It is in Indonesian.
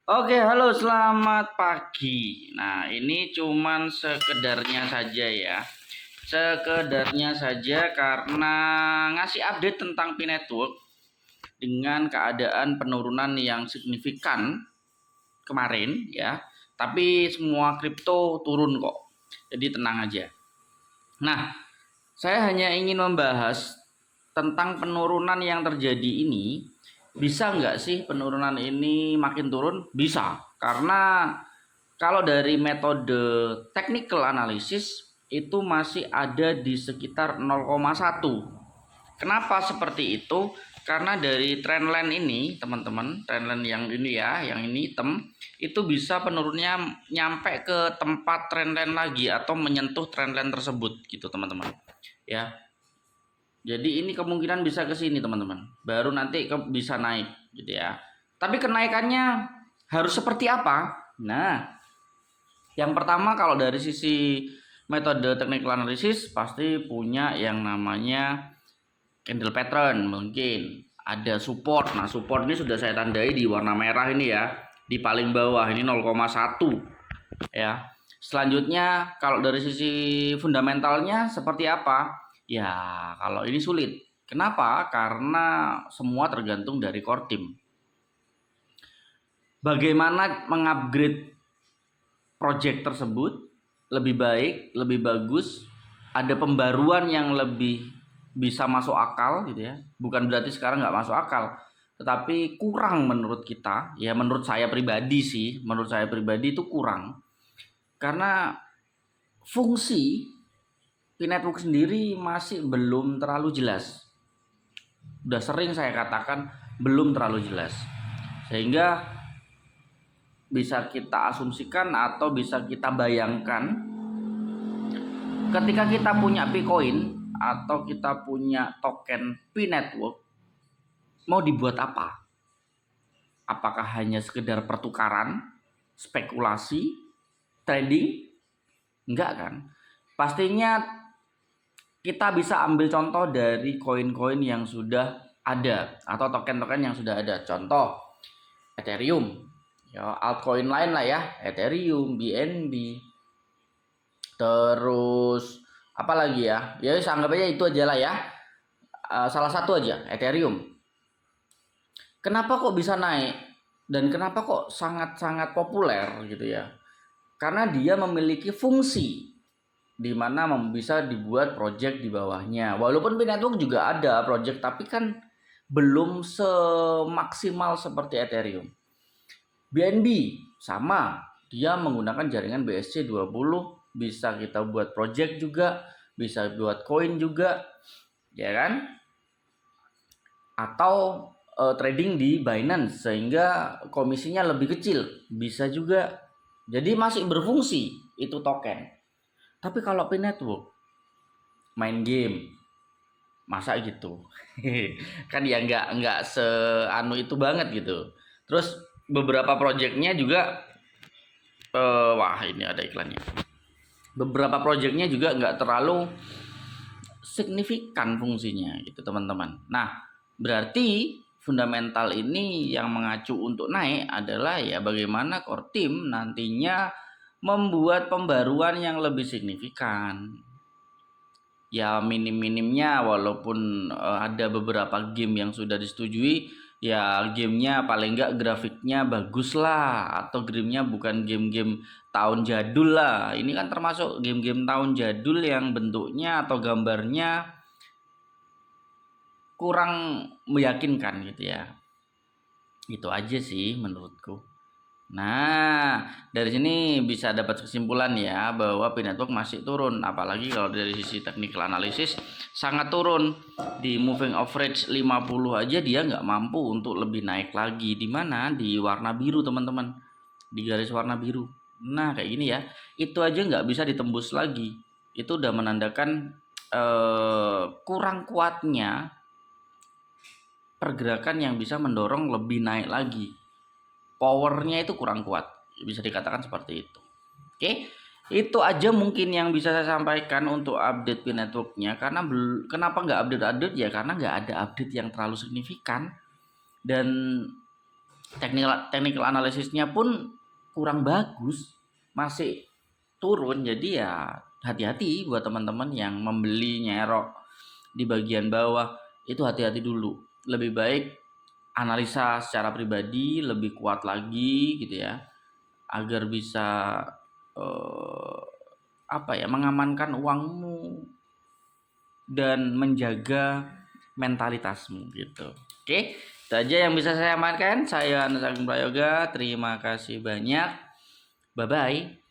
Oke, halo, selamat pagi. Nah, ini cuman sekedarnya saja ya. Sekedarnya saja karena ngasih update tentang P-Network dengan keadaan penurunan yang signifikan kemarin ya. Tapi semua kripto turun kok. Jadi tenang aja. Nah, saya hanya ingin membahas tentang penurunan yang terjadi ini. Bisa nggak sih penurunan ini makin turun? Bisa, karena kalau dari metode technical analysis itu masih ada di sekitar 0,1. Kenapa seperti itu? Karena dari trendline ini, teman-teman, trendline yang ini ya, yang ini hitam, itu bisa penurunnya nyampe ke tempat trendline lagi atau menyentuh trendline tersebut gitu, teman-teman. Ya. Jadi ini kemungkinan bisa ke sini, teman-teman. Baru nanti bisa naik gitu ya. Tapi kenaikannya harus seperti apa? Nah, yang pertama kalau dari sisi metode technical analysis pasti punya yang namanya candle pattern, mungkin ada support. Nah, support ini sudah saya tandai di warna merah ini ya, di paling bawah ini 0,1 ya. Selanjutnya kalau dari sisi fundamentalnya seperti apa? Ya, kalau ini sulit. Kenapa? Karena semua tergantung dari core team. Bagaimana mengupgrade project tersebut lebih baik, lebih bagus, ada pembaruan yang lebih bisa masuk akal gitu ya. Bukan berarti sekarang nggak masuk akal, tetapi kurang menurut kita. Ya menurut saya pribadi sih, menurut saya pribadi itu kurang. Karena fungsi P-Network sendiri masih belum terlalu jelas. Udah sering saya katakan belum terlalu jelas. Sehingga bisa kita asumsikan atau bisa kita bayangkan ketika kita punya Bitcoin atau kita punya token P-Network, mau dibuat apa? Apakah hanya sekedar pertukaran, spekulasi, trading? Enggak kan? Pastinya kita bisa ambil contoh dari koin-koin yang sudah ada atau token-token yang sudah ada. Contoh Ethereum, ya altcoin lain lah ya, Ethereum, BNB, terus apa lagi ya? Ya anggap aja itu aja lah ya. Salah satu aja, Ethereum. Kenapa kok bisa naik dan kenapa kok sangat-sangat populer gitu ya? Karena dia memiliki fungsi di mana bisa dibuat project di bawahnya. Walaupun P-Network juga ada project, tapi kan belum semaksimal seperti Ethereum. BNB sama, dia menggunakan jaringan BSC20, bisa kita buat project juga, bisa buat koin juga, ya kan? Atau trading di Binance sehingga komisinya lebih kecil, bisa juga. Jadi masih berfungsi itu token. Tapi kalau P-Network main game, masa gitu? Kan ya nggak seanu itu banget gitu. Terus beberapa projectnya juga wah ini ada iklannya. Beberapa projectnya juga nggak terlalu signifikan fungsinya gitu, teman-teman. Nah, berarti fundamental ini yang mengacu untuk naik adalah ya bagaimana core team nantinya membuat pembaruan yang lebih signifikan. Ya minim-minimnya walaupun ada beberapa game yang sudah disetujui, ya gamenya paling enggak grafiknya bagus lah, atau gamenya bukan game-game tahun jadul lah. Ini kan termasuk game-game tahun jadul yang bentuknya atau gambarnya kurang meyakinkan gitu ya. Itu aja sih menurutku. Nah, dari sini bisa dapat kesimpulan ya bahwa P-Network masih turun, apalagi kalau dari sisi technical analysis sangat turun. Di moving average 50 aja dia nggak mampu untuk lebih naik lagi. Di mana? Di warna biru, teman-teman. Di garis warna biru. Nah, kayak gini ya. Itu aja nggak bisa ditembus lagi. Itu udah menandakan kurang kuatnya pergerakan yang bisa mendorong lebih naik lagi. Powernya itu kurang kuat, bisa dikatakan seperti itu. Oke, itu aja mungkin yang bisa saya sampaikan untuk update P-Networknya. Karena kenapa nggak update-update ya, karena nggak ada update yang terlalu signifikan. Dan technical analisisnya pun kurang bagus, masih turun. Jadi ya hati-hati buat teman-teman yang membeli nyerok di bagian bawah, itu hati-hati dulu. Lebih baik analisa secara pribadi lebih kuat lagi gitu ya, agar bisa mengamankan uangmu dan menjaga mentalitasmu gitu. Oke, itu aja yang bisa saya amankan. Saya Anus Agung Prayoga. Terima kasih banyak. Bye bye.